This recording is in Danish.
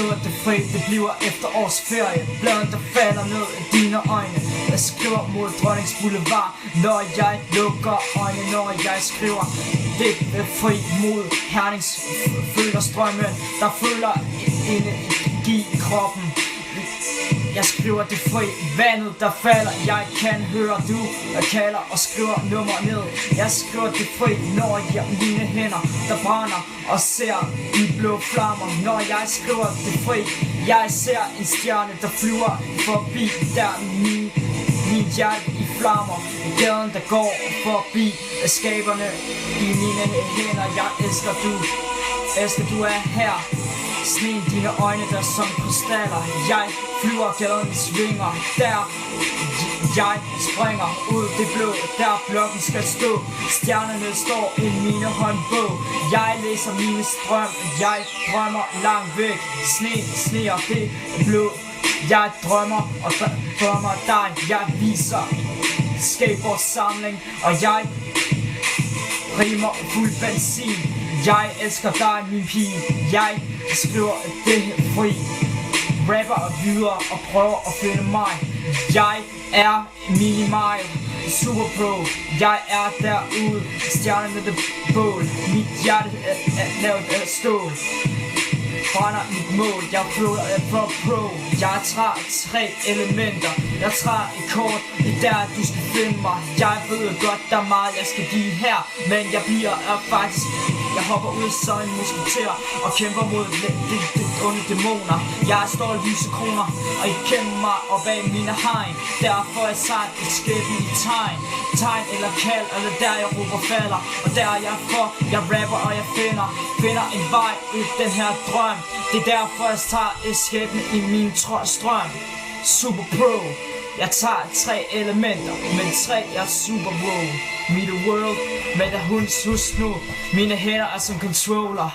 skriver det fri, det bliver efterårsferie. Bladet der falder ned i dine øjne. Jeg skriver mod Dronnings Boulevard, når jeg lukker øjne. Når jeg skriver det fri mod Hernings føler strømmen, der føler energi i kroppen. Jeg skriver det fri, vandet der falder. Jeg kan høre du, jeg kalder og skriver nummer ned. Jeg skriver det fri, når jeg mine hænder der brænder og ser de blå flammer. Når jeg skriver det fri, jeg ser en stjerne der flyver forbi. Der min hjerte i flammer, gaden der går forbi skaberne i mine hænder. Jeg elsker du er her. Sneen dine øjne der som krystaller. Jeg flyver gaden svinger. Der jeg springer ud det blå. Der blokken skal stå. Stjernerne står i mine håndbog. Jeg læser mine strøm. Jeg drømmer langt væk. Sneer det blå. Jeg drømmer og drømmer dig. Jeg viser skateboardsamling. Og jeg rimer fuld benzin. Jeg elsker dig min pige. Jeg skriver det fri, rapper videre og prøver at finde mig. Jeg er Minimile, Super Pro. Jeg er derude, stjerne med det bål. Mit hjerte er lavet af stål. Brænder mit mål, jeg føler for pro. Jeg tager 3 elementer. Jeg tager et kort, det er der du skal finde mig. Jeg ved godt der er meget jeg skal give her, men jeg bliver faktisk. Jeg hopper ud som en musketer og kæmper mod de onde dæmoner. Jeg står lysekroner, og I kender mig op bag mine hegn. Derfor er jeg et skæbne i tegn. Tegn eller kald, eller der jeg råber falder. Og der er jeg for, jeg rapper og jeg finder en vej i den her drøm. Det er derfor jeg tager et skæbne i min strøm. Super Pro. Jeg tager 3 elementer, men 3 er Super Pro. Meet the world med der hunds hus nu. Mine hænder er som controller.